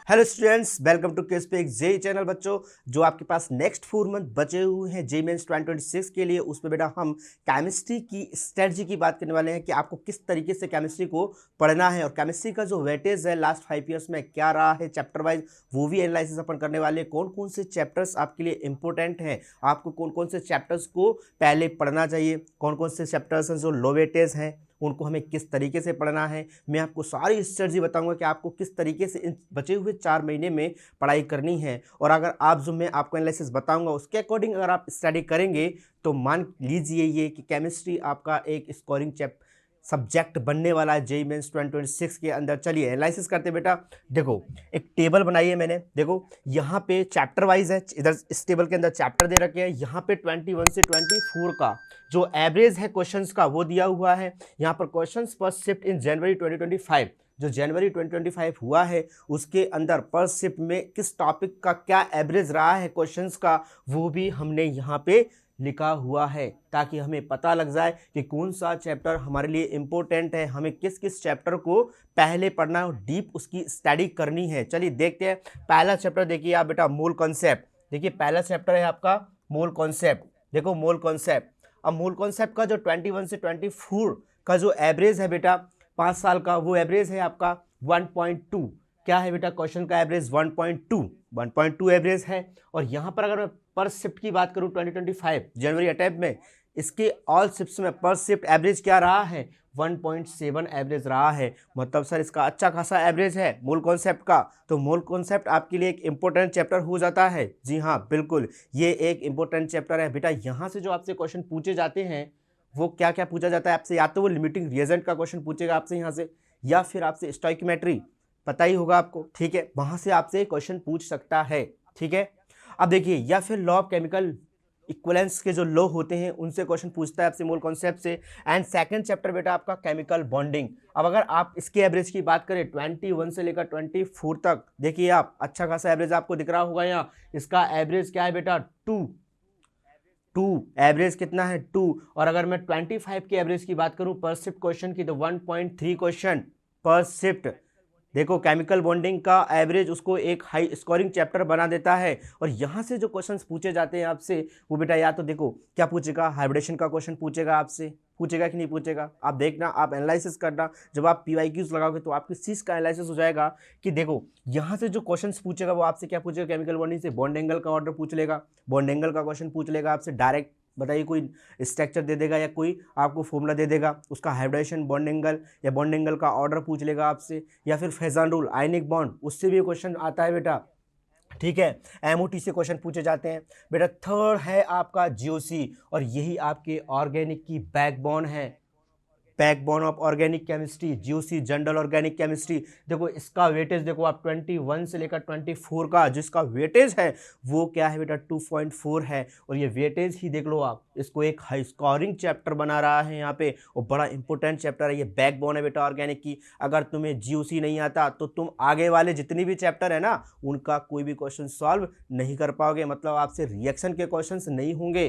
Hello students, welcome to केस्पेक JE channel. बच्चों, जो आपके पास नेक्स्ट 4 मंथ बचे हुए हैं जेई मेंस 2026 के लिए, उसमें बेटा हम केमिस्ट्री की स्ट्रेटजी की बात करने वाले हैं कि आपको किस तरीके से केमिस्ट्री को पढ़ना है और केमिस्ट्री का जो वेटेज है लास्ट 5 ईयर्स में क्या रहा है चैप्टर वाइज, वो भी एनालिसिस अपन करने वाले हैं। कौन कौन से चैप्टर्स आपके लिए इंपॉर्टेंट हैं, आपको कौन कौन से चैप्टर्स को पहले पढ़ना चाहिए, कौन कौन से चैप्टर्स हैं जो लो वेटेज हैं, उनको हमें किस तरीके से पढ़ना है। मैं आपको सारी स्ट्रेटजी बताऊंगा कि आपको किस तरीके से इन बचे हुए 4 महीने में पढ़ाई करनी है। और अगर आप जो मैं आपको एनालिसिस बताऊंगा उसके अकॉर्डिंग अगर आप स्टडी करेंगे तो मान लीजिए ये कि केमिस्ट्री आपका एक स्कोरिंग सब्जेक्ट बनने वाला है जेईई मेंस 2026 के अंदर। चलिए एनालिसिस करते बेटा। देखो, एक टेबल बनाई है मैंने। देखो यहाँ पे चैप्टर वाइज है, इधर इस टेबल के अंदर चैप्टर दे रखे हैं। यहाँ पे 21 से 24 का जो एवरेज है क्वेश्चंस का वो दिया हुआ है। यहाँ पर क्वेश्चंस पर शिफ्ट इन जनवरी 2025, जो जनवरी 2025 हुआ है उसके अंदर पर शिफ्ट में किस टॉपिक का क्या एवरेज रहा है क्वेश्चंस का, वो भी हमने यहाँ पे लिखा हुआ है ताकि हमें पता लग जाए कि कौन सा चैप्टर हमारे लिए इम्पोर्टेंट है, हमें किस किस चैप्टर को पहले पढ़ना है और डीप उसकी स्टडी करनी है। चलिए देखते हैं। पहला चैप्टर देखिए आप बेटा, मोल कॉन्सेप्ट। देखिए पहला चैप्टर है आपका मोल कॉन्सेप्ट। देखो मोल कॉन्सेप्ट। अब मोल कॉन्सेप्ट का जो 21 से 24 का जो एवरेज है बेटा 5 साल का, वो एवरेज है आपका 1.2। क्या है बेटा क्वेश्चन का एवरेज? 1.2 एवरेज है। और यहाँ पर अगर मैं पर शिफ्ट की बात करूँ 2025 जनवरी अटैम्प्ट में, इसके ऑल शिफ्ट्स में पर शिफ्ट एवरेज क्या रहा है? 1.7 एवरेज रहा है। मतलब सर इसका अच्छा खासा एवरेज है मोल कॉन्सेप्ट का। तो मोल कॉन्सेप्ट आपके लिए एक इंपॉर्टेंट चैप्टर हो जाता है। जी हाँ बिल्कुल, ये एक इंपॉर्टेंट चैप्टर है बेटा। यहाँ से जो आपसे क्वेश्चन पूछे जाते हैं वो क्या क्या पूछा जाता है आपसे? या तो वो लिमिटिंग रिएजेंट का क्वेश्चन पूछेगा आपसे यहाँ से, या फिर आपसे स्टोइकियोमेट्री, पता ही होगा आपको, ठीक है, वहां से आपसे क्वेश्चन पूछ सकता है। ठीक है, अब देखिए, या फिर लॉ ऑफ केमिकल इक्विवेलेंस के जो लॉ होते हैं उनसे क्वेश्चन पूछता है आपसे मोल कॉन्सेप्ट से। एंड सेकंड चैप्टर बेटा आपका केमिकल बॉन्डिंग। अब अगर आप इसके एवरेज की बात करें 21 से लेकर 24 तक, देखिए आप अच्छा खासा एवरेज आपको दिख रहा होगा यहाँ। इसका एवरेज क्या है बेटा? 2 एवरेज कितना है? 2। और अगर मैं 25 की एवरेज की बात करूं पर शिफ्ट क्वेश्चन की तो 1.3 क्वेश्चन पर शिफ्ट। देखो केमिकल बॉन्डिंग का एवरेज उसको एक हाई स्कोरिंग चैप्टर बना देता है। और यहाँ से जो क्वेश्चंस पूछे जाते हैं आपसे वो बेटा, या तो देखो क्या पूछेगा, हाइब्रिडेशन का क्वेश्चन पूछेगा आपसे, पूछेगा कि नहीं पूछेगा, आप देखना, आप एनालिसिस करना। जब आप PYQs लगाओगे तो आपकी चीज का एनालिसिस हो जाएगा कि देखो यहाँ से जो क्वेश्चंस पूछेगा वो आपसे क्या पूछेगा, केमिकल बॉन्डिंग से बॉन्ड एंगल का ऑर्डर पूछ लेगा, बॉन्ड एंगल का क्वेश्चन पूछ लेगा आपसे डायरेक्ट। बताइए, कोई स्ट्रक्चर दे देगा या कोई आपको फॉर्मूला दे देगा, उसका हाइब्रिडेशन बॉन्ड एंगल या बॉन्ड एंगल का ऑर्डर पूछ लेगा आपसे, या फिर फेजान रूल आयनिक बॉन्ड, उससे भी क्वेश्चन आता है बेटा। ठीक है, MOT से क्वेश्चन पूछे जाते हैं बेटा। थर्ड है आपका GOC, और यही आपके ऑर्गेनिक की बैकबोन है, backbone of organic chemistry, GOC general organic chemistry. देखो इसका वेटेज देखो आप 21 से लेकर 24 का जिसका वेटेज है वो क्या है बेटा? 2.4 है। और ये वेटेज ही देख लो आप, इसको एक हाई स्कोरिंग चैप्टर बना रहा है यहाँ पे, और बड़ा इंपॉर्टेंट चैप्टर है ये, बैकबोन है बेटा ऑर्गेनिक की। अगर तुम्हें GOC नहीं आता तो तुम आगे वाले जितनी भी चैप्टर है ना उनका कोई भी क्वेश्चन सॉल्व नहीं कर पाओगे, मतलब आपसे रिएक्शन के क्वेश्चंस नहीं होंगे।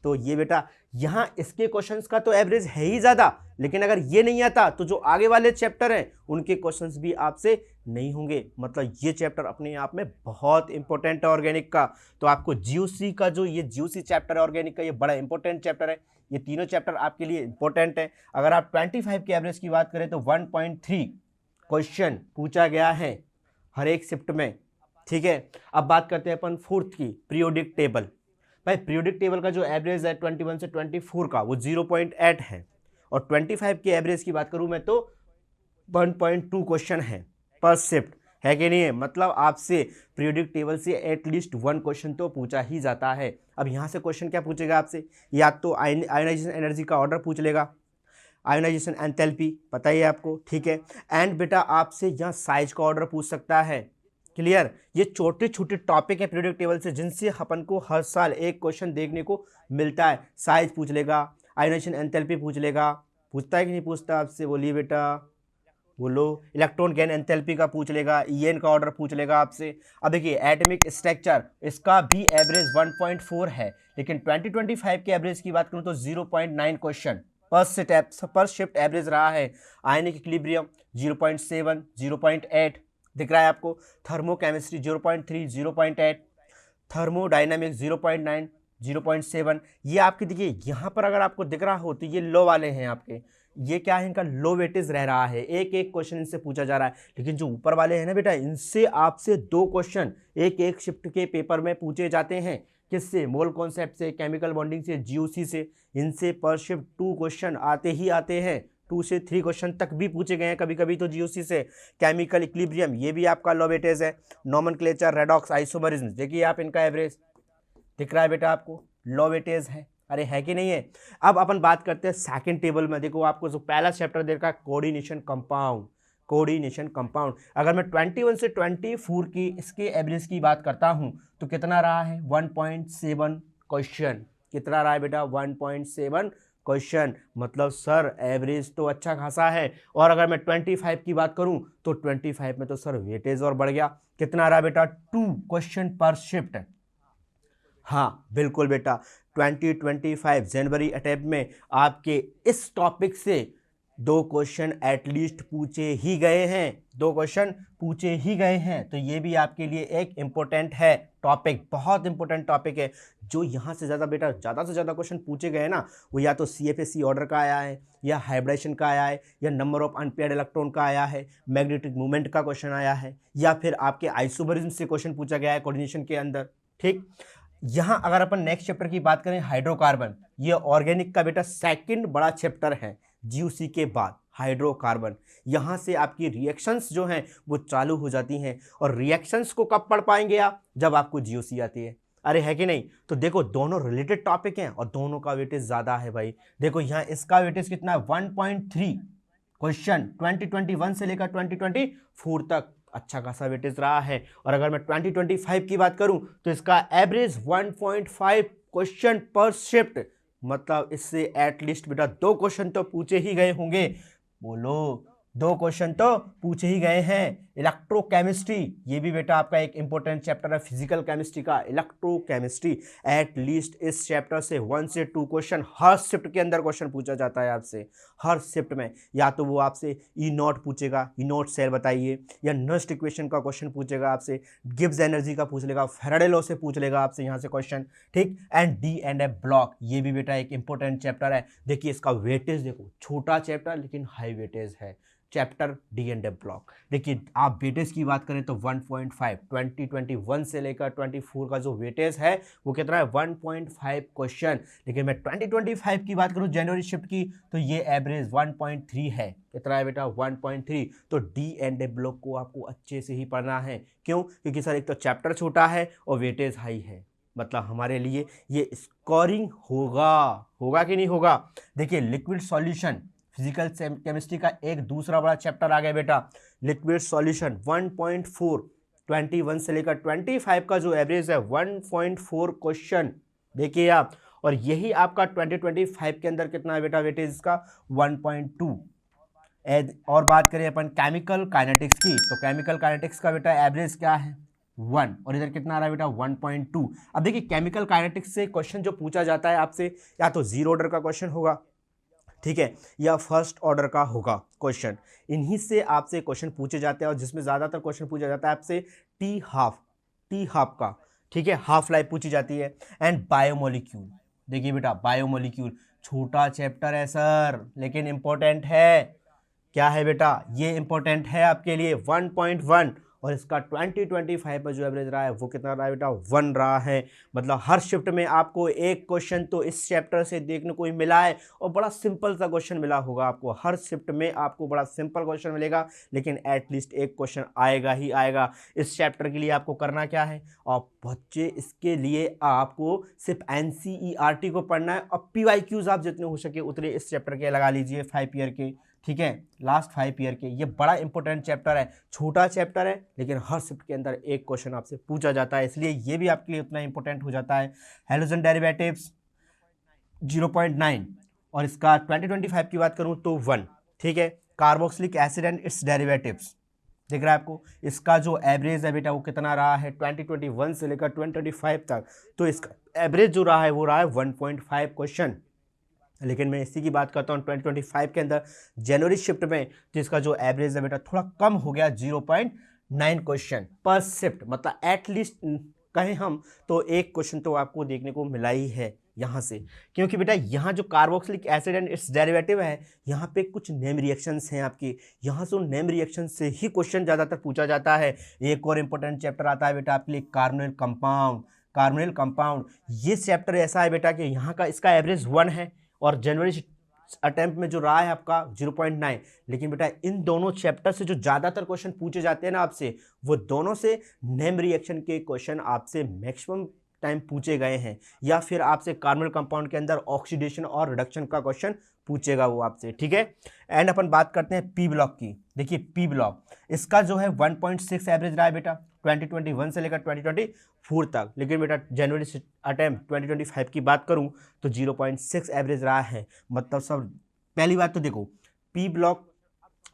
तो ये बेटा यहाँ इसके क्वेश्चंस का तो एवरेज है ही ज़्यादा, लेकिन अगर ये नहीं आता तो जो आगे वाले चैप्टर हैं उनके क्वेश्चंस भी आपसे नहीं होंगे। मतलब ये चैप्टर अपने आप में बहुत इंपॉर्टेंट है ऑर्गेनिक का। तो आपको GOC का जो ये GOC चैप्टर है ऑर्गेनिक का, ये बड़ा इंपॉर्टेंट चैप्टर है। ये तीनों चैप्टर आपके लिए इंपॉर्टेंट है। अगर आप 25 की एवरेज की बात करें तो 1.3 क्वेश्चन पूछा गया है हर एक शिफ्ट में। ठीक है, अब बात करते हैं अपन फोर्थ की, पीरियोडिक टेबल। भाई पीरियोडिक टेबल का जो एवरेज है 21 से 24 का वो 0.8 है। और 25 की एवरेज की बात करूं मैं तो 1.2 क्वेश्चन है पर शिफ्ट, है कि नहीं है? मतलब आपसे पीरियोडिक टेबल से एटलीस्ट 1 क्वेश्चन तो पूछा ही जाता है। अब यहाँ से क्वेश्चन क्या पूछेगा आपसे? या तो आयोनाइजेशन एनर्जी का ऑर्डर पूछ लेगा, आयोनाइजेशन एंथैल्पी पता ही है आपको, ठीक है। एंड बेटा आपसे यहाँ साइज का ऑर्डर पूछ सकता है। क्लियर? ये छोटे छोटे टॉपिक है पीरियोडिक टेबल से जिनसे अपन को हर साल एक क्वेश्चन देखने को मिलता है। साइज पूछ लेगा, आयोनाइजेशन एंथैल्पी पूछ लेगा, पूछता है कि नहीं पूछता आपसे? बोलिए बेटा, बोलो। इलेक्ट्रॉन गेन एंथैल्पी का पूछ लेगा, EN का ऑर्डर पूछ लेगा आपसे। अब देखिए एटॉमिक स्ट्रक्चर, इसका भी एवरेज 1.4 है, लेकिन 2025 के एवरेज की बात करूं तो 0.9 क्वेश्चन पर शिफ्ट एवरेज रहा है। आयनिक इक्विलिब्रियम 0.7, 0.8, दिख रहा है आपको। थर्मोकेमिस्ट्री 0.3, 0.8, थर्मोडायनामिक्स 0.9, 0.7, ये आपके देखिए यहाँ पर अगर आपको दिख रहा हो तो ये लो वाले हैं आपके, ये क्या है, इनका लो वेटेज रह रहा है, एक एक क्वेश्चन इनसे पूछा जा रहा है। लेकिन जो ऊपर वाले हैं ना बेटा, इनसे आपसे 2 क्वेश्चन एक एक शिफ्ट के पेपर में पूछे जाते हैं। किससे? मोल कॉन्सेप्ट से, केमिकल बॉन्डिंग से, जीओसी से। इनसे पर शिफ्ट 2 क्वेश्चन आते ही आते हैं, 2 से 3 क्वेश्चन तक भी पूछे गए हैं कभी कभी तो जीओसी से। केमिकल इक्विलिब्रियम, ये भी आपका लो वेटेज है। नॉमेनक्लेचर, रेडॉक्स, आइसोमरिज्म, देखिए आप इनका एवरेज दिख रहा है बेटा आपको, लो वेटेज है। अरे है कि नहीं है? अब अपन बात करते हैं सेकंड टेबल में। देखो आपको जो पहला चैप्टर दे रखा है कोऑर्डिनेशन कंपाउंड, कोऑर्डिनेशन कंपाउंड। अगर मैं 21 से 24 की इसके एवरेज की बात करता हूं तो कितना रहा है? 1.7 क्वेश्चन। कितना रहा है बेटा? 1.7 क्वेश्चन। मतलब सर एवरेज तो अच्छा खासा है। और अगर मैं 25 की बात करूं तो 25 में तो सर वेटेज और बढ़ गया। कितना रहा बेटा? 2 क्वेश्चन पर शिफ्ट। हाँ बिल्कुल बेटा, 2025 जनवरी अटैम्प्ट में आपके इस टॉपिक से 2 क्वेश्चन एटलीस्ट पूछे ही गए हैं, 2 क्वेश्चन पूछे ही गए हैं। तो ये भी आपके लिए एक इम्पोर्टेंट है टॉपिक, बहुत इंपॉर्टेंट टॉपिक है। जो यहाँ से ज़्यादा बेटा, ज़्यादा से ज़्यादा क्वेश्चन पूछे गए ना, वो या तो CFAC ऑर्डर का आया है, या हाइब्रिडेशन का आया है, या नंबर ऑफ अनपेयर्ड इलेक्ट्रॉन का आया है, मैग्नेटिक मूवमेंट का क्वेश्चन आया है, या फिर आपके आइसोमरिज्म से क्वेश्चन पूछा गया है कोऑर्डिनेशन के अंदर। ठीक, यहाँ अगर अपन नेक्स्ट चैप्टर की बात करें हाइड्रोकार्बन, ये ऑर्गेनिक का बेटा सेकंड बड़ा चैप्टर है जीओसी के बाद, हाइड्रोकार्बन। यहाँ से आपकी रिएक्शंस जो हैं वो चालू हो जाती हैं। और रिएक्शंस को कब पढ़ पाएंगे आप? जब आपको जीओसी आती है। अरे है कि नहीं? तो देखो दोनों रिलेटेड टॉपिक हैं और दोनों का वेटेज ज़्यादा है भाई। देखो यहाँ इसका वेटेज कितना है? 1.3 क्वेश्चन 2021 से लेकर 2024 तक, अच्छा खासा वेटेज रहा है। और अगर मैं 2025 की बात करूं तो इसका एवरेज 1.5 क्वेश्चन पर शिफ्ट। मतलब इससे एटलीस्ट बेटा 2 क्वेश्चन तो पूछे ही गए होंगे। बोलो, 2 क्वेश्चन तो पूछे ही गए हैं। इलेक्ट्रोकेमिस्ट्री, ये भी बेटा आपका एक इंपॉर्टेंट चैप्टर है फिजिकल केमिस्ट्री का, इलेक्ट्रोकेमिस्ट्री। एटलीस्ट इस चैप्टर से 1 से 2 क्वेश्चन हर शिफ्ट के अंदर क्वेश्चन पूछा जाता है आपसे, हर शिफ्ट में। या तो वो आपसे ई नॉट पूछेगा, ई नॉट सेल बताइए, या नस्ट इक्वेशन का क्वेश्चन पूछेगा आपसे, गिब्स एनर्जी का पूछ लेगा, फैराडे लॉ से पूछ लेगा आपसे यहाँ से क्वेश्चन। ठीक, एंड D&F ब्लॉक, ये भी बेटा एक इंपॉर्टेंट चैप्टर है। देखिए इसका वेटेज देखो, छोटा चैप्टर लेकिन हाई वेटेज है चैप्टर D&F ब्लॉक। देखिए आप वेटेज की बात करें तो 1.5, 2021 से लेकर 24 का जो वेटेज है वो कितना है? 1.5 क्वेश्चन। लेकिन मैं 2025 की बात करूं जनवरी शिफ्ट की तो ये एवरेज 1.3 है। कितना है बेटा? 1.3। तो D&F ब्लॉक को आपको अच्छे से ही पढ़ना है। क्यों? क्योंकि सर एक तो चैप्टर छोटा है और वेटेज हाई है। मतलब हमारे लिए ये स्कोरिंग होगा कि नहीं होगा? देखिए लिक्विड सॉल्यूशन, फिजिकल केमिस्ट्री का एक दूसरा बड़ा चैप्टर आ गया बेटा, लिक्विड सॉल्यूशन 1.4, 21 से लेकर 25 का जो एवरेज है 1.4 क्वेश्चन। देखिए आप, और यही आपका 2025 के अंदर कितना है बेटा वेटेज इसका? 1.2। और बात करें अपन केमिकल काइनेटिक्स की तो केमिकल काइनेटिक्स का बेटा एवरेज क्या है? 1। और इधर कितना आ रहा है बेटा? 1.2। अब देखिए केमिकल काइनेटिक्स से क्वेश्चन जो पूछा जाता है आपसे, या तो जीरो ऑर्डर का क्वेश्चन होगा, ठीक है, या फर्स्ट ऑर्डर का होगा क्वेश्चन। इन्हीं से आपसे क्वेश्चन पूछे जाते हैं और जिसमें ज़्यादातर क्वेश्चन पूछा जाता है आपसे टी हाफ का, ठीक है, हाफ लाइफ पूछी जाती है। एंड बायोमोलिक्यूल, देखिए बेटा बायोमोलिक्यूल छोटा चैप्टर है सर लेकिन इंपॉर्टेंट है। क्या है बेटा? ये इंपॉर्टेंट है आपके लिए, 1.1। और इसका 2025 पर जो एवरेज रहा है वो कितना रहा है बेटा? 1 रहा है। मतलब हर शिफ्ट में आपको एक क्वेश्चन तो इस चैप्टर से देखने को ही मिला है और बड़ा सिंपल सा क्वेश्चन मिला होगा आपको। हर शिफ्ट में आपको बड़ा सिंपल क्वेश्चन मिलेगा, लेकिन एटलीस्ट एक क्वेश्चन आएगा ही आएगा। इस चैप्टर के लिए आपको करना क्या है? और बच्चे इसके लिए आपको सिर्फ NCERT को पढ़ना है और PYQs आप जितने हो सके उतने इस चैप्टर के लगा लीजिए 5 ईयर के, ठीक है, लास्ट 5 ईयर के। ये बड़ा इंपॉर्टेंट चैप्टर है, छोटा चैप्टर है लेकिन हर शिफ्ट के अंदर एक क्वेश्चन आपसे पूछा जाता है, इसलिए ये भी आपके लिए उतना इंपॉर्टेंट हो जाता है। हैलोजन डेरिवेटिव्स 0.9 और इसका 2025 की बात करूं तो 1, ठीक है। Carboxylic acid and it's derivatives दिख रहा है आपको, इसका जो एवरेज है बेटा वो कितना रहा है 2021 से लेकर 2025 तक, तो इसका एवरेज जो रहा है वो रहा है 1.5 क्वेश्चन। लेकिन मैं इसी की बात करता हूँ 2025 के अंदर जनवरी शिफ्ट में, तो इसका जो एवरेज है बेटा थोड़ा कम हो गया, 9 क्वेश्चन पर शिफ्ट, मतलब एटलीस्ट कहें हम तो एक क्वेश्चन तो आपको देखने को मिला ही है यहाँ से, क्योंकि बेटा यहाँ जो carboxylic acid and it's derivative है, यहाँ पे कुछ नेम रिएक्शंस हैं आपके, यहाँ से नेम रिएक्शन से ही क्वेश्चन ज़्यादातर पूछा जाता है। एक और इंपॉर्टेंट चैप्टर आता है बेटा आपके लिए कार्बोनिल कंपाउंड। कार्बोनिल कंपाउंड ये चैप्टर ऐसा है बेटा कि यहाँ का इसका एवरेज 1 है और जनवरी अटेम्प्ट में जो रहा है आपका 0.9, लेकिन बेटा इन दोनों चैप्टर से जो ज़्यादातर क्वेश्चन पूछे जाते हैं ना आपसे, वो दोनों से नेम रिएक्शन के क्वेश्चन आपसे मैक्सिमम टाइम पूछे गए हैं, या फिर आपसे कार्बोनिल कंपाउंड के अंदर ऑक्सीडेशन और रिडक्शन का क्वेश्चन पूछेगा वो आपसे, ठीक है। एंड अपन बात करते हैं पी ब्लॉक की। देखिए पी ब्लॉक इसका जो है 1.6 एवरेज रहा है बेटा 2021 से लेकर 2024 तक, लेकिन बेटा जनवरी से अटेम्प्ट 2025 की बात करूं तो 0.6 एवरेज रहा है। मतलब सब पहली बात तो देखो पी ब्लॉक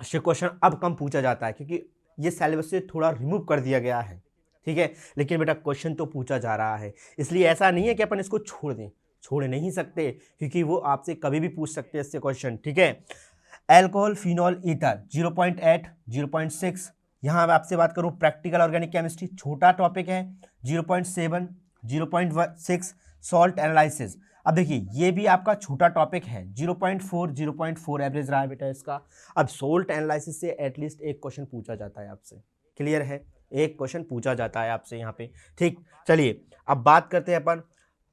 से क्वेश्चन अब कम पूछा जाता है क्योंकि ये सिलेबस से थोड़ा रिमूव कर दिया गया है, ठीक है, लेकिन बेटा क्वेश्चन तो पूछा जा रहा है, इसलिए ऐसा नहीं है कि अपन इसको छोड़ दें, छोड़ नहीं सकते क्योंकि वो आपसे कभी भी पूछ सकते हैं इससे क्वेश्चन, ठीक है। एल्कोहल फिनॉल ईथर 0.8 0.6, यहाँ मैं आपसे बात करूँ प्रैक्टिकल ऑर्गेनिक केमिस्ट्री छोटा टॉपिक है 0.7 0.6, सॉल्ट एनालिसिस। अब देखिए ये भी आपका छोटा टॉपिक है 0.4 एवरेज रहा है बेटा इसका। अब सोल्ट एनालिसिस से एटलीस्ट एक क्वेश्चन पूछा जाता है आपसे, क्लियर है, एक क्वेश्चन पूछा जाता है आपसे यहाँ पे, ठीक। चलिए अब बात करते हैं अपन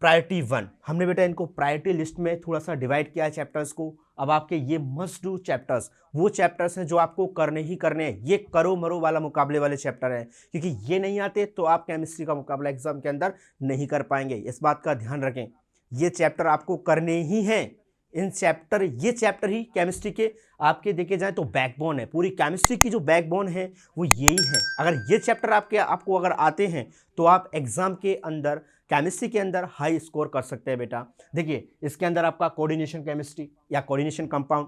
प्रायोरिटी 1। हमने बेटा इनको प्रायोरिटी लिस्ट में थोड़ा सा डिवाइड किया है चैप्टर्स को। अब आपके ये मस्ट डू चैप्टर्स वो चैप्टर्स हैं जो आपको करने ही करने हैं, ये करो मरो वाला मुकाबले वाले चैप्टर हैं, क्योंकि ये नहीं आते तो आप केमिस्ट्री का मुकाबला एग्जाम के अंदर नहीं कर पाएंगे, इस बात का ध्यान रखें। ये चैप्टर आपको करने ही हैं, इन चैप्टर ये चैप्टर ही केमिस्ट्री के आपके देखे जाए तो बैकबोन है, पूरी केमिस्ट्री की जो बैकबोन है वो यही है। अगर ये चैप्टर आपको अगर आते हैं तो आप एग्जाम के अंदर केमिस्ट्री के अंदर हाई स्कोर कर सकते हैं बेटा। देखिए इसके अंदर आपका कोऑर्डिनेशन केमिस्ट्री या कोऑर्डिनेशन कंपाउंड,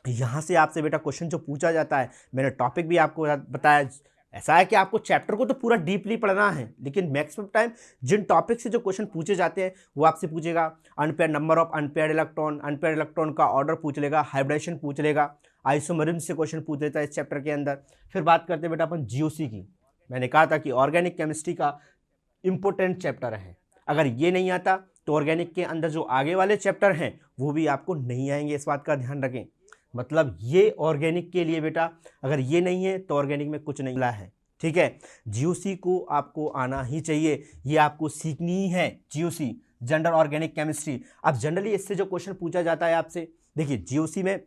यहाँ से आपसे बेटा क्वेश्चन जो पूछा जाता है, मैंने टॉपिक भी आपको बताया, ऐसा है कि आपको चैप्टर को तो पूरा डीपली पढ़ना है, लेकिन मैक्सिमम टाइम जिन टॉपिक से जो क्वेश्चन पूछे जाते हैं वो आपसे पूछेगा unpaired number of unpaired electron का ऑर्डर पूछ लेगा, हाइब्रिडेशन पूछ लेगा, आइसोमरिज्म से क्वेश्चन पूछ लेता है इस चैप्टर के अंदर। फिर बात करते हैं बेटा अपन जीओसी की। मैंने कहा था कि ऑर्गेनिक केमिस्ट्री का इम्पोर्टेंट चैप्टर है, अगर ये नहीं आता तो ऑर्गेनिक के अंदर जो आगे वाले चैप्टर हैं वो भी आपको नहीं आएंगे, इस बात का ध्यान रखें। मतलब ये ऑर्गेनिक के लिए बेटा अगर ये नहीं है तो ऑर्गेनिक में कुछ नहीं मिला है, ठीक है। जीओसी को आपको आना ही चाहिए, ये आपको सीखनी ही है जीओसी, जनरल ऑर्गेनिक केमिस्ट्री। अब जनरली इससे जो क्वेश्चन पूछा जाता है आपसे, देखिए जीओसी में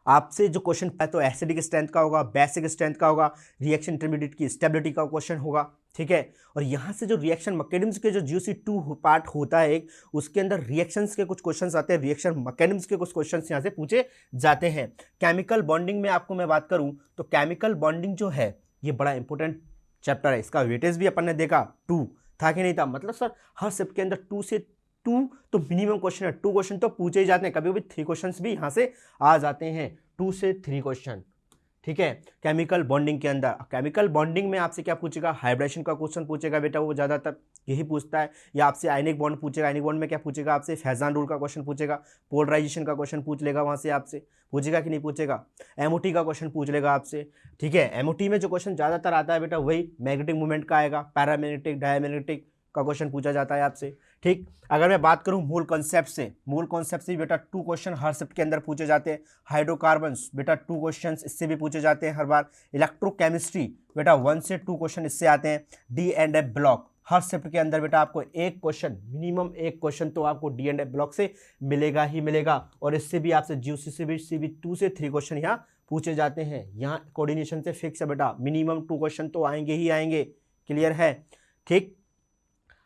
आपसे जो क्वेश्चन है तो एसिडिक स्ट्रेंथ का होगा, बेसिक स्ट्रेंथ का होगा, रिएक्शन इंटरमीडिएट की स्टेबिलिटी का क्वेश्चन होगा, ठीक है। और यहाँ से जो रिएक्शन मैकेनिज्म के जो जीओसी 2 पार्ट होता है एक, उसके अंदर रिएक्शंस के कुछ क्वेश्चंस आते हैं, रिएक्शन मैकेनिज्म के कुछ क्वेश्चंस यहाँ से पूछे जाते हैं। केमिकल बॉन्डिंग में आपको मैं बात करूँ तो केमिकल बॉन्डिंग जो है ये बड़ा इंपॉर्टेंट चैप्टर है, इसका वेटेज भी अपन ने देखा 2 था कि नहीं था। मतलब सर हर शिफ्ट के अंदर 2 से 2 तो मिनिमम क्वेश्चन है, 2 क्वेश्चन तो पूछे ही जाते हैं, कभी कभी 3 क्वेश्चन भी यहाँ से आ जाते हैं, 2 से 3 क्वेश्चन, ठीक है। केमिकल बॉन्डिंग के अंदर, केमिकल बॉन्डिंग में आपसे क्या पूछेगा, हाइब्रिडेशन का क्वेश्चन पूछेगा बेटा, वो ज़्यादातर यही पूछता है, या आपसे आयनिक बॉन्ड पूछेगा, आयनिक बॉन्ड में क्या पूछेगा आपसे, फैजान रूल का क्वेश्चन पूछेगा, पोलराइजेशन का क्वेश्चन पूछ लेगा, वहाँ से आपसे पूछेगा कि नहीं पूछेगा, एमओटी का क्वेश्चन पूछ लेगा आपसे, ठीक है। एमओटी में जो क्वेश्चन ज़्यादातर आता है बेटा वही मैग्नेटिक मूवमेंट का आएगा, पैरामैग्नेटिक डायमैग्नेटिक का क्वेश्चन पूछा जाता है आपसे, ठीक। अगर मैं बात करूं मूल कॉन्सेप्ट से बेटा 2 क्वेश्चन हर शिफ्ट के अंदर पूछे जाते हैं। हाइड्रोकार्बन्स बेटा 2 क्वेश्चन इससे भी पूछे जाते हैं हर बार। इलेक्ट्रोकेमिस्ट्री बेटा 1 से 2 क्वेश्चन इससे आते हैं। डी&एफ ब्लॉक हर शिफ्ट के अंदर बेटा आपको एक क्वेश्चन, मिनिमम एक क्वेश्चन तो आपको डी&एफ ब्लॉक से मिलेगा ही मिलेगा, और इससे भी आपसे जीओसी से भी 2 से 3 क्वेश्चन यहाँ पूछे जाते हैं। यहाँ कोऑर्डिनेशन से फिक्स है बेटा, मिनिमम 2 क्वेश्चन तो आएंगे ही आएंगे, क्लियर है, ठीक।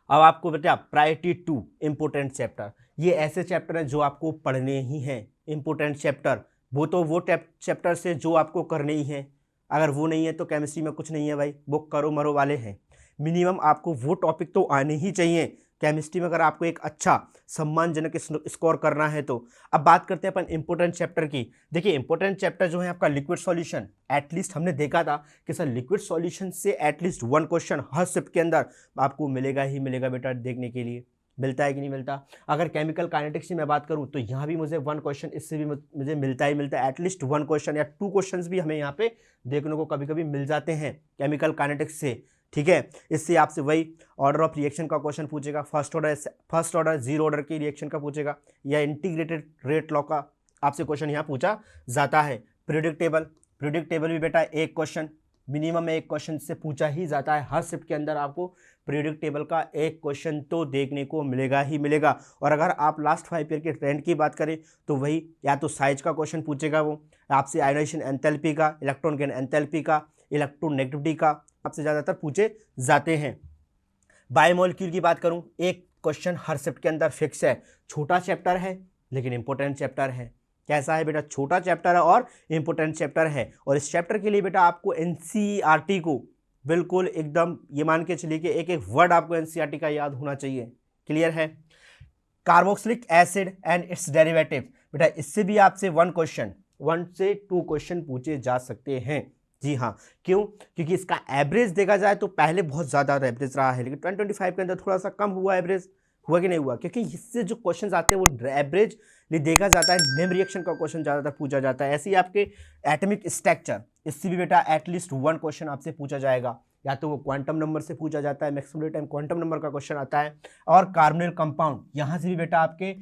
अब आपको बेटा प्रायोरिटी 2 इंपोर्टेंट चैप्टर, ये ऐसे चैप्टर हैं जो आपको पढ़ने ही हैं, इंपोर्टेंट चैप्टर, वो चैप्टर से जो आपको करने ही हैं, अगर वो नहीं है तो केमिस्ट्री में कुछ नहीं है भाई, वो करो मरो वाले हैं। मिनिमम आपको वो टॉपिक तो आने ही चाहिए केमिस्ट्री में अगर आपको एक अच्छा सम्मानजनक स्कोर करना है तो। अब बात करते हैं अपन इंपॉर्टेंट चैप्टर की। देखिए इंपॉर्टेंट चैप्टर जो है आपका लिक्विड सॉल्यूशन, एटलीस्ट हमने देखा था कि सर लिक्विड सॉल्यूशन से एटलीस्ट 1 क्वेश्चन हर शिफ्ट के अंदर आपको मिलेगा ही मिलेगा बेटा देखने के लिए, मिलता है कि नहीं मिलता। अगर केमिकल काइनेटिक्स की मैं बात करूं तो यहाँ भी मुझे 1 क्वेश्चन इससे भी मुझे मिलता ही मिलता है, एटलीस्ट 1 क्वेश्चन या 2 क्वेश्चंस भी हमें यहाँ पे देखने को कभी कभी मिल जाते हैं केमिकल काइनेटिक्स से। ठीक है, इससे आपसे वही ऑर्डर ऑफ रिएक्शन का क्वेश्चन पूछेगा, फर्स्ट ऑर्डर जीरो ऑर्डर की रिएक्शन का पूछेगा, या इंटीग्रेटेड रेट लॉ का आपसे क्वेश्चन यहाँ पूछा जाता है। पीरियोडिक टेबल भी बेटा एक क्वेश्चन, मिनिमम एक क्वेश्चन से पूछा ही जाता है। हर शिफ्ट के अंदर आपको पीरियोडिक टेबल का एक क्वेश्चन तो देखने को मिलेगा ही मिलेगा। और अगर आप लास्ट 5 ईयर के ट्रेंड की बात करें तो वही या तो साइज का क्वेश्चन पूछेगा, वो आपसे आयोनाइजेशन एंथैल्पी का, इलेक्ट्रॉन गेन एंथैल्पी का, इलेक्ट्रोनेगेटिविटी का आपसे ज़्यादातर पूछे जाते हैं। बायोमोलिक्यूल की बात करूँ, एक क्वेश्चन हर शिफ्ट के अंदर फिक्स है। छोटा चैप्टर है लेकिन इंपॉर्टेंट चैप्टर है। कैसा है बेटा, छोटा चैप्टर है और इंपॉर्टेंट चैप्टर है। और इस चैप्टर के लिए बेटा आपको एनसीईआरटी को बिल्कुल एकदम ये मान के चलिए कि एक एक वर्ड आपको एनसीईआरटी का याद होना चाहिए। क्लियर है। Carboxylic acid and it's derivative, बेटा इससे भी आपसे 1 से 2 क्वेश्चन पूछे जा सकते हैं। जी हाँ, क्यों? क्योंकि इसका एवरेज देखा जाए तो पहले बहुत ज़्यादा एवरेज रहा है, लेकिन 2025 के अंदर थोड़ा सा कम हुआ एवरेज, हुआ कि नहीं हुआ? क्योंकि इससे जो क्वेश्चन आते हैं वो एवरेज देखा जाता है, नेम रिएक्शन का क्वेश्चन ज़्यादातर पूछा जाता है। ऐसे ही आपके एटॉमिक स्ट्रक्चर, इससे भी बेटा एटलीस्ट 1 क्वेश्चन आपसे पूछा जाएगा, या तो वो क्वांटम नंबर से पूछा जाता है, मैक्सिमम टाइम क्वांटम नंबर का क्वेश्चन आता है। और कार्बोनिल कंपाउंड, यहाँ से भी बेटा आपके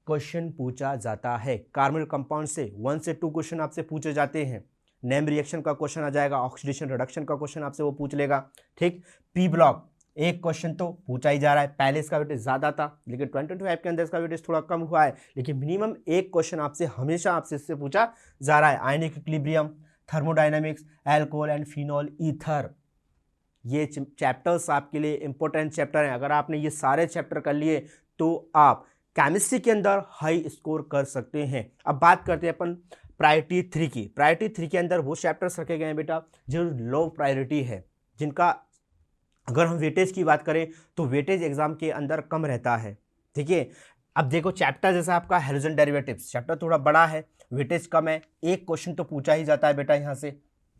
क्वेश्चन पूछा जाता है। कार्बोनिल कंपाउंड से 1 से 2 क्वेश्चन आपसे पूछे जाते हैं। नेम रिएक्शन का क्वेश्चन आ जाएगा, ऑक्सीडेशन रिडक्शन का क्वेश्चन आपसे वो पूछ लेगा। ठीक, पी ब्लॉक एक क्वेश्चन तो पूछा ही जा रहा है। पहले इसका वेटेज ज़्यादा था लेकिन 2025 के अंदर इसका वेटेज थोड़ा कम हुआ है, लेकिन मिनिमम एक क्वेश्चन आपसे हमेशा आपसे इससे पूछा जा रहा है। Ionic equilibrium, thermodynamics, alcohol and phenol ether, ये चैप्टर्स आपके लिए इंपॉर्टेंट चैप्टर हैं। अगर आपने ये सारे चैप्टर कर लिए तो आप केमिस्ट्री के अंदर हाई स्कोर कर सकते हैं। अब बात करते हैं अपन प्रायोरिटी 3 की। प्रायोरिटी 3 के अंदर वो चैप्टर्स रखे गए हैं बेटा जो लो प्रायोरिटी है, जिनका अगर हम वेटेज की बात करें तो वेटेज एग्जाम के अंदर कम रहता है। ठीक है, अब देखो चैप्टर जैसा आपका हैलोजन डेरिवेटिव्स, चैप्टर थोड़ा बड़ा है, वेटेज कम है, एक क्वेश्चन तो पूछा ही जाता है बेटा यहाँ से।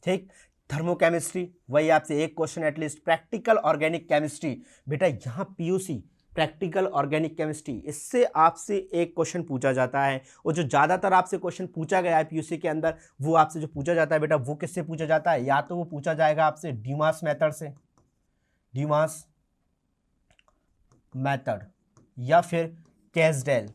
ठीक, थर्मोकेमिस्ट्री, वही आपसे एक question at least. Practical organic chemistry, बेटा यहाँ पीयूसी प्रैक्टिकल ऑर्गेनिक केमिस्ट्री, इससे आपसे एक क्वेश्चन पूछा जाता है। और जो ज़्यादातर आपसे क्वेश्चन पूछा गया है पीयूसी के अंदर, वो आपसे जो पूछा जाता है बेटा वो किससे पूछा जाता है? या तो वो पूछा जाएगा आपसे ड्यूमास मेथड से, ड्यूमास मेथड, या फिर कैसडेल,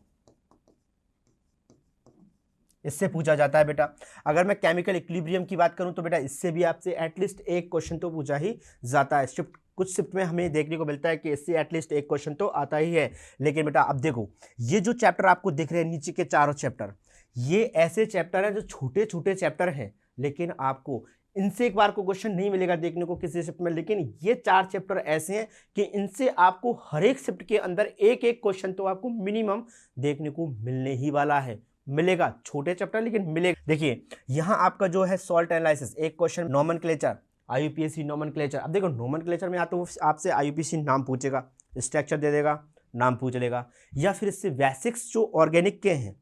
इससे पूछा जाता है बेटा। अगर मैं केमिकल इक्विलिब्रियम की बात करूं तो बेटा इससे भी आपसे एटलीस्ट एक क्वेश्चन तो पूछा ही जाता है। कुछ शिफ्ट में हमें देखने को मिलता है कि इससे एटलीस्ट एक क्वेश्चन तो आता ही है। लेकिन बेटा अब देखो, ये जो चैप्टर आपको दिख रहे हैं नीचे के चारों चैप्टर, ये ऐसे चैप्टर हैं जो छोटे छोटे चैप्टर हैं, लेकिन आपको इनसे एक बार को क्वेश्चन नहीं मिलेगा देखने को किसी शिफ्ट में। लेकिन ये 4 चैप्टर ऐसे हैं कि इनसे आपको हर एक शिफ्ट के अंदर एक एक क्वेश्चन तो आपको मिनिमम देखने को मिलने ही वाला है। मिलेगा, छोटे चैप्टर लेकिन मिलेगा। देखिए यहाँ आपका जो है सॉल्ट एनालिसिस, एक क्वेश्चन नोमेनक्लेचर, आईयूपीएसी नोमेनक्लेचर। अब देखो नोमेनक्लेचर में या तो आपसे आईयूपीएसी नाम पूछेगा, स्ट्रक्चर दे देगा, नाम पूछ लेगा, या फिर इससे बेसिक्स जो ऑर्गेनिक के हैं,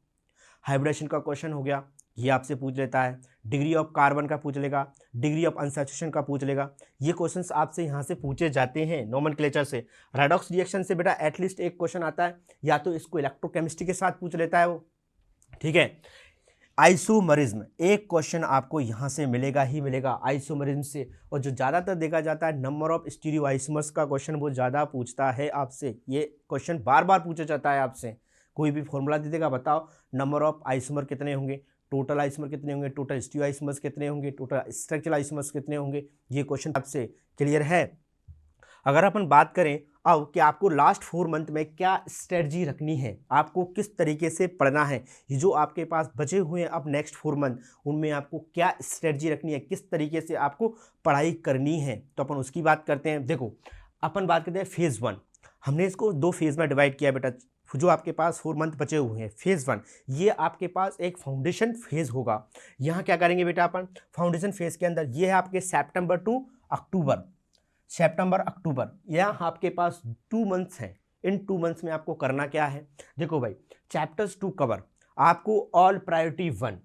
हाइब्रिडेशन का क्वेश्चन हो गया, ये आपसे पूछ लेता है। डिग्री ऑफ कार्बन का पूछ लेगा, डिग्री ऑफ अनसैचुरेशन का पूछ लेगा। ये क्वेश्चंस आपसे यहाँ से पूछे जाते हैं नोमेनक्लेचर से। रेडॉक्स रिएक्शन से बेटा एटलीस्ट एक क्वेश्चन आता है, या तो इसको इलेक्ट्रोकेमिस्ट्री के साथ पूछ लेता है वो। ठीक है, आइसोमरिज्म, एक क्वेश्चन आपको यहाँ से मिलेगा ही मिलेगा आइसोमरिज्म से। और जो ज़्यादातर देखा जाता है नंबर ऑफ स्टीरियो आइसोमर्स का क्वेश्चन वो ज़्यादा पूछता है आपसे। ये क्वेश्चन बार बार पूछा जाता है आपसे। कोई भी फॉर्मूला दे देगा, बताओ नंबर ऑफ आइसोमर कितने होंगे, टोटल आइसोमर कितने होंगे, टोटल स्टीरियो आइसोमर्स कितने होंगे, टोटल स्ट्रक्चरल आइसोमर्स कितने होंगे। ये क्वेश्चन आपसे क्लियर है। अगर अपन बात करें अब कि आपको लास्ट 4 मंथ में क्या स्ट्रेटजी रखनी है, आपको किस तरीके से पढ़ना है, ये जो आपके पास बचे हुए हैं अब नेक्स्ट 4 मंथ, उनमें आपको क्या स्ट्रेटजी रखनी है, किस तरीके से आपको पढ़ाई करनी है, तो अपन उसकी बात करते हैं। देखो अपन बात करते हैं फेज़ 1, हमने इसको 2 फेज़ में डिवाइड किया बेटा। जो आपके पास 4 मंथ बचे हुए हैं, फेज़ 1 ये आपके पास एक फाउंडेशन फेज़ होगा। यहाँ क्या करेंगे बेटा अपन फाउंडेशन फेज़ के अंदर, ये है आपके सितंबर टू अक्टूबर, सितंबर अक्टूबर, यहाँ आपके पास 2 मंथ्स हैं। इन 2 मंथ्स में आपको करना क्या है, देखो भाई चैप्टर्स टू कवर, आपको ऑल प्रायोरिटी 1।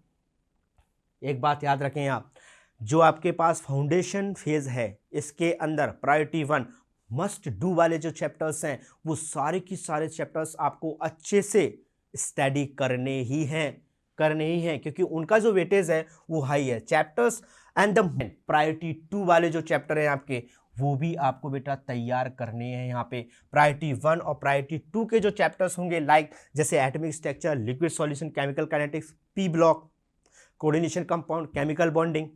एक बात याद रखें आप, जो आपके पास फाउंडेशन फेज है इसके अंदर प्रायोरिटी 1 मस्ट डू वाले जो चैप्टर्स हैं वो सारे की सारे चैप्टर्स आपको अच्छे से स्टडी करने ही हैं क्योंकि उनका जो वेटेज है वो हाई है। चैप्टर्स एंड द प्रायोरिटी 2 वाले जो चैप्टर हैं आपके वो भी आपको बेटा तैयार करने हैं। यहाँ पे प्रायोरिटी 1 और प्रायोरिटी 2 के जो चैप्टर्स होंगे लाइक जैसे atomic structure, liquid solution, chemical kinetics, P block, coordination compound, chemical bonding,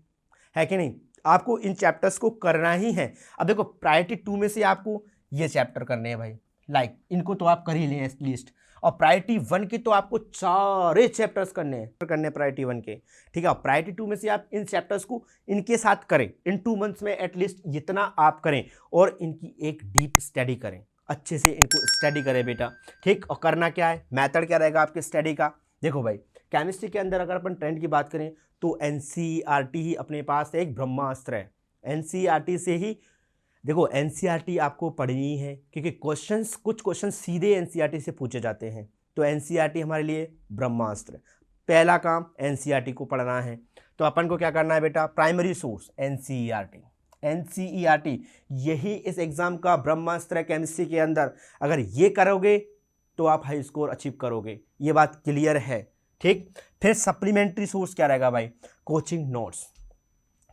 है कि नहीं, आपको इन चैप्टर्स को करना ही है। अब देखो प्रायोरिटी 2 में से आपको ये चैप्टर करने हैं भाई, लाइक इनको तो आप कर ही लें एटलीस्ट, और प्रायोरिटी 1 के तो आपको सारे चैप्टर्स करने हैं प्रायोरिटी 1 के, ठीक है। और प्रायोरिटी 2 में से आप इन चैप्टर्स को इनके साथ करें, इन 2 मंथ्स में एटलीस्ट इतना आप करें और इनकी एक डीप स्टडी करें, अच्छे से इनको स्टडी करें बेटा, ठीक। और करना क्या है, मेथड क्या रहेगा आपके स्टडी का। देखो भाई केमिस्ट्री के अंदर अगर अपन ट्रेंड की बात करें तो एनसीईआरटी ही अपने पास एक ब्रह्मास्त्र है। एनसीईआरटी से ही देखो, एनसीईआरटी आपको पढ़नी है क्योंकि कुछ क्वेश्चंस सीधे एनसीईआरटी से पूछे जाते हैं, तो एनसीईआरटी हमारे लिए ब्रह्मास्त्र। पहला काम एनसीईआरटी को पढ़ना है, तो अपन को क्या करना है बेटा, प्राइमरी सोर्स एनसीईआरटी यही इस एग्जाम का ब्रह्मास्त्र है केमिस्ट्री के अंदर। अगर ये करोगे तो आप हाई स्कोर अचीव करोगे, ये बात क्लियर है, ठीक। फिर सप्लीमेंट्री सोर्स क्या रहेगा भाई, कोचिंग नोट्स।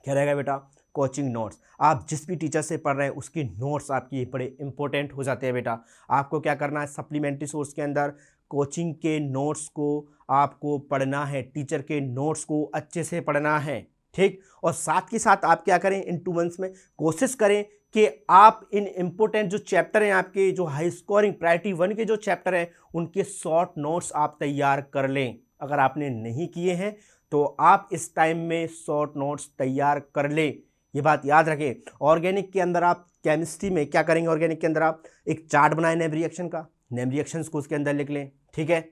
क्या रहेगा बेटा, कोचिंग नोट्स। आप जिस भी टीचर से पढ़ रहे हैं उसकी नोट्स आपकी बड़े इंपॉर्टेंट हो जाते हैं बेटा। आपको क्या करना है, सप्लीमेंट्री सोर्स के अंदर कोचिंग के नोट्स को आपको पढ़ना है, टीचर के नोट्स को अच्छे से पढ़ना है, ठीक। और साथ के साथ आप क्या करें, इन 2 मंथ्स में कोशिश करें कि आप इन इंपॉर्टेंट जो चैप्टर हैं आपके, जो हाई स्कोरिंग प्रायोरिटी 1 के जो चैप्टर हैं उनके शॉर्ट नोट्स आप तैयार कर लें। अगर आपने नहीं किए हैं तो आप इस टाइम में शॉर्ट नोट्स तैयार कर लें, ये बात याद रखें। ऑर्गेनिक के अंदर आप केमिस्ट्री में क्या करेंगे, ऑर्गेनिक के अंदर आप एक चार्ट बनाएं नेम रिएक्शन का, नेम रिएक्शंस को उसके अंदर लिख लें, ठीक है,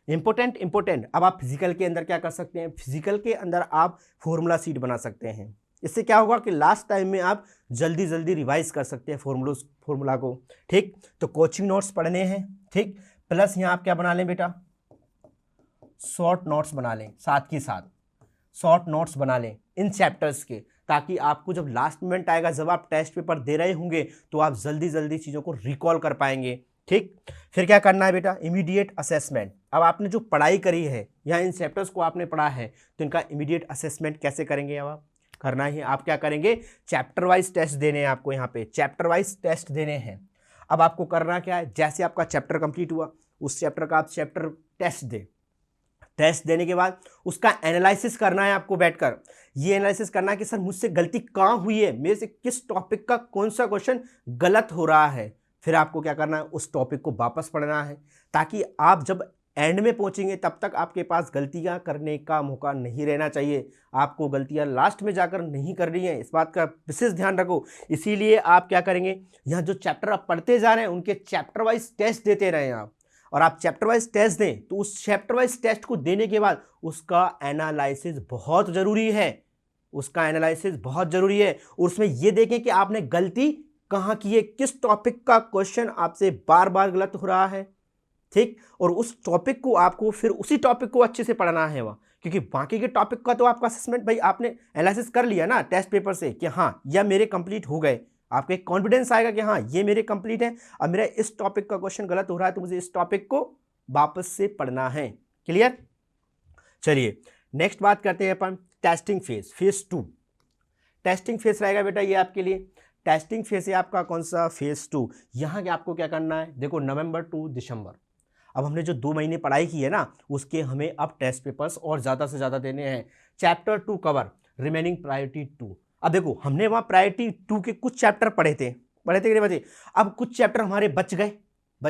इंपॉर्टेंट। अब आप फिजिकल के अंदर क्या कर सकते हैं, फिजिकल के अंदर आप फॉर्मूला शीट बना सकते हैं। इससे क्या होगा कि लास्ट टाइम में आप जल्दी जल्दी रिवाइज कर सकते हैं फॉर्मूला को, ठीक। तो कोचिंग नोट्स पढ़ने हैं, ठीक, प्लस यहाँ आप क्या बना लें बेटा, शॉर्ट नोट्स बना लें, साथ के साथ शॉर्ट नोट्स बना लें इन चैप्टर्स के, ताकि आपको जब लास्ट मोमेंट आएगा, जब आप टेस्ट पेपर दे रहे होंगे तो आप जल्दी जल्दी चीज़ों को रिकॉल कर पाएंगे, ठीक। फिर क्या करना है बेटा, इमीडिएट असेसमेंट। अब आपने जो पढ़ाई करी है या इन चैप्टर्स को आपने पढ़ा है तो इनका इमीडिएट असेसमेंट कैसे करेंगे, अब आप करना ही, आप क्या करेंगे, चैप्टर वाइज टेस्ट देने हैं आपको, यहाँ पे चैप्टर वाइज टेस्ट देने हैं। अब आपको करना क्या है, जैसे आपका चैप्टर कंप्लीट हुआ उस चैप्टर का आप चैप्टर टेस्ट दे, टेस्ट देने के बाद उसका एनालिसिस करना है आपको बैठकर। ये एनालिसिस करना है कि सर मुझसे गलती कहाँ हुई है, मेरे से किस टॉपिक का कौन सा क्वेश्चन गलत हो रहा है। फिर आपको क्या करना है, उस टॉपिक को वापस पढ़ना है, ताकि आप जब एंड में पहुंचेंगे तब तक आपके पास गलतियां करने का मौका नहीं रहना चाहिए। आपको गलतियां लास्ट में जाकर नहीं करनी है, इस बात का विशेष ध्यान रखो। इसीलिए आप क्या करेंगे, यहाँ जो चैप्टर आप पढ़ते जा रहे हैं उनके चैप्टर वाइज टेस्ट देते रहें आप, और आप चैप्टर वाइज टेस्ट दें तो उस चैप्टर वाइज टेस्ट को देने के बाद उसका एनालिसिस बहुत ज़रूरी है, उसका एनालिसिस बहुत ज़रूरी है। और उसमें ये देखें कि आपने गलती कहाँ की है, किस टॉपिक का क्वेश्चन आपसे बार बार गलत हो रहा है, ठीक। और उस टॉपिक को आपको फिर उसी टॉपिक को अच्छे से पढ़ना है वह, क्योंकि बाकी के टॉपिक का तो आपका असेसमेंट भाई आपने एनालिसिस कर लिया ना टेस्ट पेपर से कि हाँ यह मेरे कंप्लीट हो गए, आपको एक कॉन्फिडेंस आएगा कि हाँ ये मेरे कंप्लीट है। अब मेरा इस टॉपिक का क्वेश्चन गलत हो रहा है तो मुझे इस टॉपिक को वापस से पढ़ना है, क्लियर। चलिए नेक्स्ट बात करते हैं अपन टेस्टिंग फेज 2। टेस्टिंग फेज रहेगा बेटा ये आपके लिए, टेस्टिंग फेज है आपका कौन सा, फेज 2। यहाँ के आपको क्या करना है, देखो नवंबर टू दिसंबर, अब हमने जो 2 महीने पढ़ाई की है ना उसके हमें अब टेस्ट पेपर्स और ज़्यादा से ज़्यादा देने हैं। Chapter 2 cover, remaining priority 2। अब देखो हमने वहाँ प्रायोरिटी 2 के कुछ चैप्टर पढ़े थे कि नहीं बचे, अब कुछ चैप्टर हमारे बचे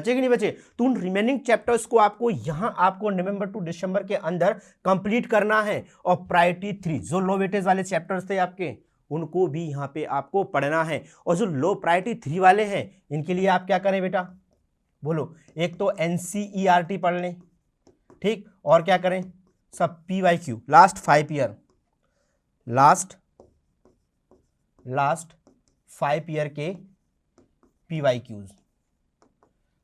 कि नहीं बचे, तो उन रिमेनिंग चैप्टर्स को आपको यहाँ आपको नवंबर टू दिसंबर के अंदर कंप्लीट करना है। और प्रायोरिटी 3 जो लो वेटेज वाले चैप्टर्स थे आपके उनको भी यहाँ पे आपको पढ़ना है। और जो लो प्रायोरिटी 3 वाले हैं इनके लिए आप क्या करें बेटा, बोलो, एक तो एनसीईआरटी पढ़ लें, ठीक, और क्या करें, सब PYQ last 5 year, last 5 year के PYQs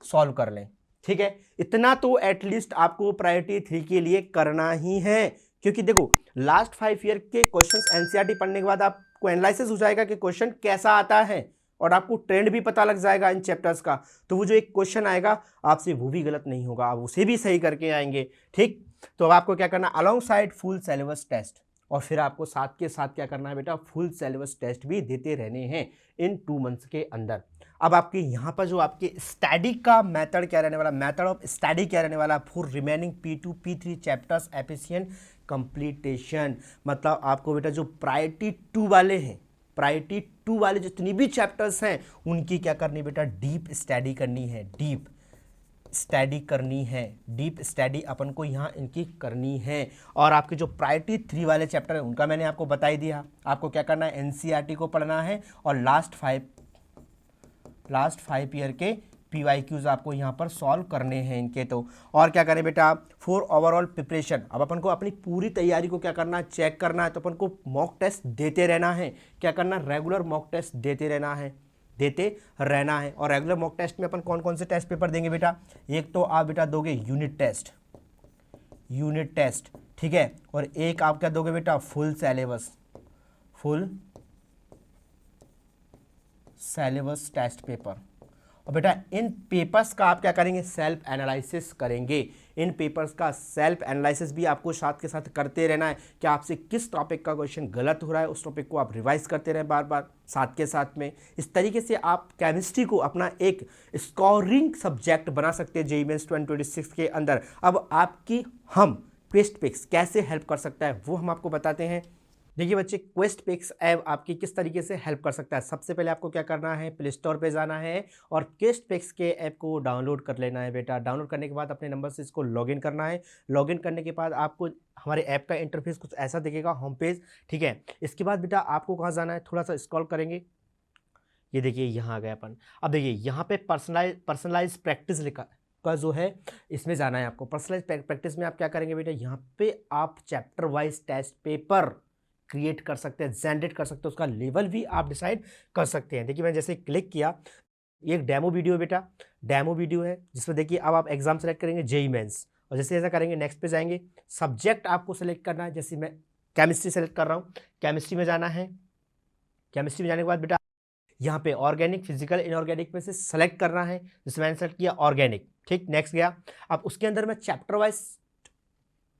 सॉल्व कर लें, ठीक है। इतना तो एटलीस्ट आपको प्रायोरिटी 3 के लिए करना ही है, क्योंकि देखो लास्ट 5 ईयर के क्वेश्चंस एनसीईआरटी पढ़ने के बाद आपको एनालिसिस हो जाएगा कि क्वेश्चन कैसा आता है, और आपको ट्रेंड भी पता लग जाएगा इन चैप्टर्स का, तो वो जो एक क्वेश्चन आएगा आपसे वो भी गलत नहीं होगा, आप उसे भी सही करके आएंगे। ठीक, तो अब आपको क्या करना, along side full syllabus test, और फिर आपको साथ के साथ क्या करना है बेटा, फुल सिलेबस टेस्ट भी देते रहने हैं इन 2 मंथ्स के अंदर। अब आपके यहाँ पर जो आपके स्टडी का मेथड क्या रहने वाला, मेथड ऑफ स्टडी क्या रहने वाला, for remaining P2 P3 chapters efficient completion, मतलब आपको बेटा जो प्रायोरिटी 2 वाले हैं, प्रायोरिटी 2 वाले जितनी भी चैप्टर्स हैं उनकी क्या करनी बेटा, डीप स्टडी करनी है, डीप स्टडी करनी है, डीप स्टडी अपन को यहाँ इनकी करनी है। और आपके जो प्रायोरिटी 3 वाले चैप्टर हैं उनका मैंने आपको बता ही दिया, आपको क्या करना है, एनसीईआरटी को पढ़ना है और लास्ट 5 ईयर के PYQs आपको यहाँ पर सॉल्व करने हैं इनके। तो और क्या करें बेटा, फॉर ओवरऑल प्रिपरेशन, अब अपन को अपनी पूरी तैयारी को क्या करना है, चेक करना है, तो अपन को मॉक टेस्ट देते रहना है, क्या करना, रेगुलर मॉक टेस्ट देते रहना है, और रेगुलर मॉक टेस्ट में अपन कौन कौन से टेस्ट पेपर देंगे बेटा, एक तो आप बेटा दोगे यूनिट टेस्ट, ठीक है, और एक आप क्या दोगे बेटा, फुल सिलेबस टेस्ट पेपर। और बेटा इन पेपर्स का आप क्या करेंगे, सेल्फ एनालिसिस करेंगे, इन पेपर्स का सेल्फ एनालिसिस भी आपको साथ के साथ करते रहना है कि आपसे किस टॉपिक का क्वेश्चन गलत हो रहा है, उस टॉपिक को आप रिवाइज करते रहें बार बार साथ के साथ में। इस तरीके से आप केमिस्ट्री को अपना एक स्कोरिंग सब्जेक्ट बना सकते हैं जेईई मेंस 2026 के अंदर। अब आपकी हम क्वेस्ट पिक्स कैसे हेल्प कर सकता है वो हम आपको बताते हैं। देखिए बच्चे, क्वेस्ट पिक्स ऐप आपकी किस तरीके से हेल्प कर सकता है। सबसे पहले आपको क्या करना है, प्ले स्टोर पे जाना है और क्वेस्ट पिक्स के ऐप को डाउनलोड कर लेना है बेटा। डाउनलोड करने के बाद अपने नंबर से इसको लॉगिन करना है। लॉगिन करने के बाद आपको हमारे ऐप का इंटरफेस कुछ ऐसा दिखेगा, होम पेज, ठीक है। इसके बाद बेटा आपको कहाँ जाना है, थोड़ा सा स्क्रॉल करेंगे, ये देखिए यहाँ आ गए अपन। अब देखिए यहाँ पे पर्सनलाइज प्रैक्टिस लिखा का जो है, इसमें जाना है आपको। पर्सनलाइज प्रैक्टिस में आप क्या करेंगे बेटा, यहाँ पे आप chapter wise test paper create कर सकते हैं, जनरेट कर सकते हैं, उसका लेवल भी आप डिसाइड कर सकते हैं। देखिए मैंने जैसे क्लिक किया, ये एक डेमो वीडियो है बेटा, डेमो वीडियो है जिसमें देखिए अब आप एग्जाम सेलेक्ट करेंगे जेईई मेंस, और जैसे ऐसा करेंगे नेक्स्ट पे जाएंगे, सब्जेक्ट आपको सेलेक्ट करना है। जैसे मैं केमिस्ट्री सेलेक्ट कर रहा हूँ, केमिस्ट्री में जाना है। केमिस्ट्री में जाने के बाद बेटा यहाँ पे ऑर्गेनिक, फिजिकल, इनऑर्गेनिक में से सेलेक्ट करना है, जैसे मैंने सेलेक्ट किया ऑर्गेनिक, ठीक, नेक्स्ट गया। अब उसके अंदर मैं चैप्टर वाइज,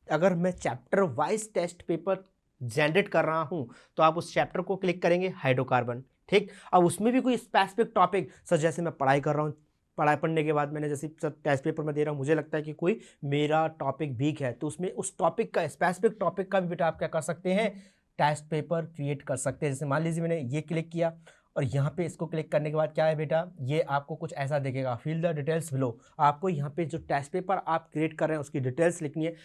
अगर मैं chapter wise test paper generate कर रहा हूं तो आप उस चैप्टर को क्लिक करेंगे, हाइड्रोकार्बन, ठीक। अब उसमें भी कोई स्पेसिफिक टॉपिक, सर जैसे मैं पढ़ाई कर रहा हूँ, पढ़ाई पढ़ने के बाद मैंने जैसे टेस्ट पेपर में दे रहा हूँ, मुझे लगता है कि कोई मेरा टॉपिक वीक है, तो उसमें उस टॉपिक का, स्पेसिफिक टॉपिक का भी बेटा आप क्या कर सकते हैं, टेस्ट पेपर क्रिएट कर सकते हैं। जैसे मान लीजिए मैंने ये क्लिक किया और यहाँ पे इसको क्लिक करने के बाद क्या है बेटा, ये आपको कुछ ऐसा दिखेगा, फिल द डिटेल्स बिलो। आपको यहाँ पे जो टेस्ट पेपर आप क्रिएट कर रहे हैं उसकी डिटेल्स लिखनी है।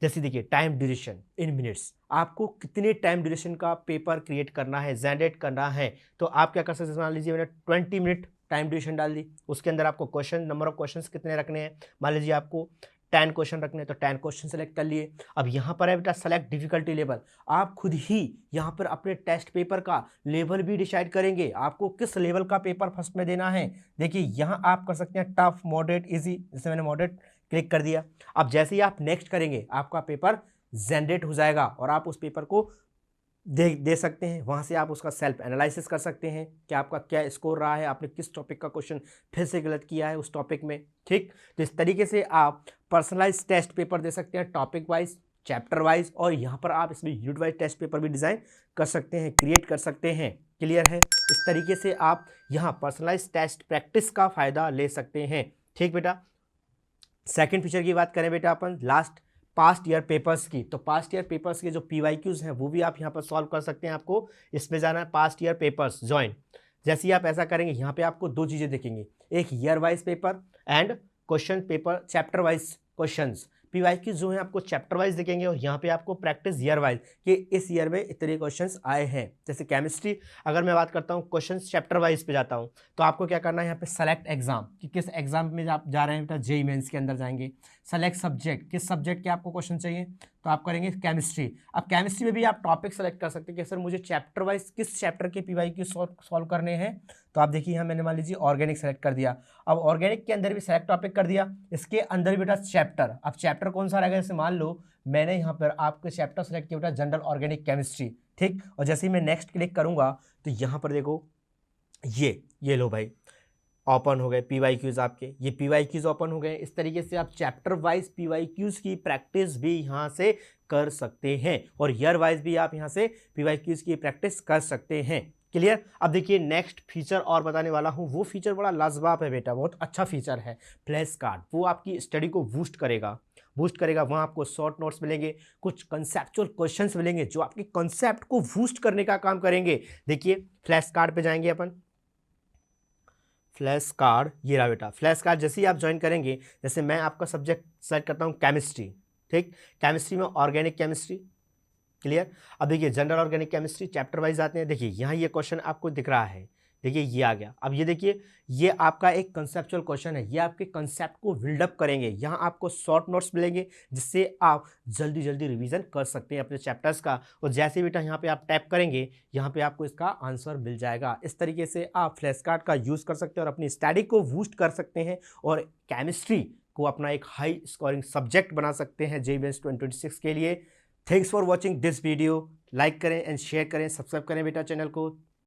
जैसे देखिए टाइम ड्यूरेशन इन मिनट्स, आपको कितने टाइम ड्यूरेशन का पेपर क्रिएट करना है, जनरेट करना है, तो आप क्या कर सकते हैं, मान लीजिए मैंने 20 मिनट टाइम ड्यूरेशन डाल दी। उसके अंदर आपको क्वेश्चन, नंबर ऑफ क्वेश्चंस कितने रखने हैं, मान लीजिए आपको 10 क्वेश्चन रखने हैं, तो 10 क्वेश्चन सेलेक्ट कर लिए। अब यहाँ पर है बेटा सेलेक्ट डिफिकल्टी लेवल, आप खुद ही यहाँ पर अपने टेस्ट पेपर का लेवल भी डिसाइड करेंगे, आपको किस लेवल का पेपर फर्स्ट में देना है। देखिए यहाँ आप कर सकते हैं टफ, मॉडरेट, इजी, जैसे मैंने मॉडरेट क्लिक कर दिया। अब जैसे ही आप नेक्स्ट करेंगे आपका पेपर जनरेट हो जाएगा और आप उस पेपर को दे सकते हैं। वहाँ से आप उसका सेल्फ एनालिसिस कर सकते हैं कि आपका क्या स्कोर रहा है, आपने किस टॉपिक का क्वेश्चन फिर से गलत किया है उस टॉपिक में, ठीक। तो इस तरीके से आप पर्सनलाइज टेस्ट पेपर दे सकते हैं, टॉपिक वाइज, चैप्टर वाइज, और यहाँ पर आप इसमें यूनिट वाइज टेस्ट पेपर भी डिज़ाइन कर सकते हैं, क्रिएट कर सकते हैं। क्लियर है? इस तरीके से आप यहाँ पर्सनलाइज टेस्ट प्रैक्टिस का फ़ायदा ले सकते हैं, ठीक बेटा। सेकंड फीचर की बात करें बेटा अपन लास्ट पास्ट ईयर पेपर्स की, तो पास्ट ईयर पेपर्स के जो PYQs हैं वो भी आप यहाँ पर सॉल्व कर सकते हैं। आपको इसमें जाना है पास्ट ईयर पेपर्स ज्वाइन। जैसे ही आप ऐसा करेंगे यहाँ पे आपको दो चीज़ें दिखेंगी, एक year wise paper and question paper chapter wise questions. PYQs जो है आपको चैप्टर वाइज दिखेंगे और यहाँ पे आपको प्रैक्टिस ईयर वाइज कि इस ईयर में इतने क्वेश्चंस आए हैं। जैसे केमिस्ट्री अगर मैं बात करता हूँ क्वेश्चंस चैप्टर वाइज पे जाता हूँ, तो आपको क्या करना है यहाँ पे सेलेक्ट एग्जाम कि किस एग्जाम में आप जा रहे हैं बेटा, जेईई मेंस के अंदर जाएंगे। सेलेक्ट सब्जेक्ट, किस सब्जेक्ट के आपको क्वेश्चन चाहिए, तो आप करेंगे केमिस्ट्री। अब केमिस्ट्री में भी आप टॉपिक सेलेक्ट कर सकते हैं कि सर मुझे चैप्टर वाइज किस चैप्टर के PYQ सॉल्व करने हैं। तो आप देखिए यहाँ मैंने मान लीजिए ऑर्गेनिक सेलेक्ट कर दिया। अब ऑर्गेनिक के अंदर भी सेलेक्ट टॉपिक कर दिया, इसके अंदर भी बेटा चैप्टर। अब चैप्टर कौन सा रहेगा, जैसे मान लो मैंने यहाँ पर आपके चैप्टर सेलेक्ट किया बेटा जनरल ऑर्गेनिक केमिस्ट्री, ठीक। और जैसे ही मैं नेक्स्ट क्लिक करूँगा तो यहाँ पर देखो ये लो भाई, ओपन हो गए PYQs आपके, ये PYQs ओपन हो गए। इस तरीके से आप चैप्टर वाइज PYQs की प्रैक्टिस भी यहाँ से कर सकते हैं और ईयर वाइज भी आप यहाँ से PYQs की प्रैक्टिस कर सकते हैं। क्लियर। अब देखिए नेक्स्ट फीचर और बताने वाला हूँ, वो फीचर बड़ा लाजवाब है बेटा, बहुत अच्छा फीचर है, फ्लैश कार्ड। वो आपकी स्टडी को बूस्ट करेगा, वहाँ आपको शॉर्ट नोट्स मिलेंगे, कुछ कंसेप्चुअल क्वेश्चंस मिलेंगे जो आपके कंसेप्ट को बूस्ट करने का काम करेंगे। देखिए फ्लैश कार्ड पे जाएंगे अपन, फ्लैश कार्ड ये रहा बेटा। फ्लैश कार्ड जैसे ही आप ज्वाइन करेंगे, जैसे मैं आपका सब्जेक्ट सेलेक्ट करता हूँ केमिस्ट्री, ठीक, केमिस्ट्री में ऑर्गेनिक केमिस्ट्री। क्लियर। अब देखिए general organic chemistry chapter wise आते हैं। देखिए यहाँ ये क्वेश्चन आपको दिख रहा है, देखिए ये आ गया। अब ये देखिए ये आपका एक कंसेप्चुअल क्वेश्चन है, ये आपके कंसेप्ट को बिल्डअप करेंगे। यहाँ आपको शॉर्ट नोट्स मिलेंगे जिससे आप जल्दी जल्दी रिवीजन कर सकते हैं अपने चैप्टर्स का। और जैसे बेटा यहाँ पे आप टैप करेंगे, यहाँ पे आपको इसका आंसर मिल जाएगा। इस तरीके से आप फ्लैश कार्ड का यूज़ कर सकते हैं और अपनी स्टडी को बूस्ट कर सकते हैं और केमिस्ट्री को अपना एक हाई स्कोरिंग सब्जेक्ट बना सकते हैं JEE Mains 2026 के लिए। Thanks for watching this video. Like करें एंड शेयर करें, सब्सक्राइब करें बेटा चैनल को।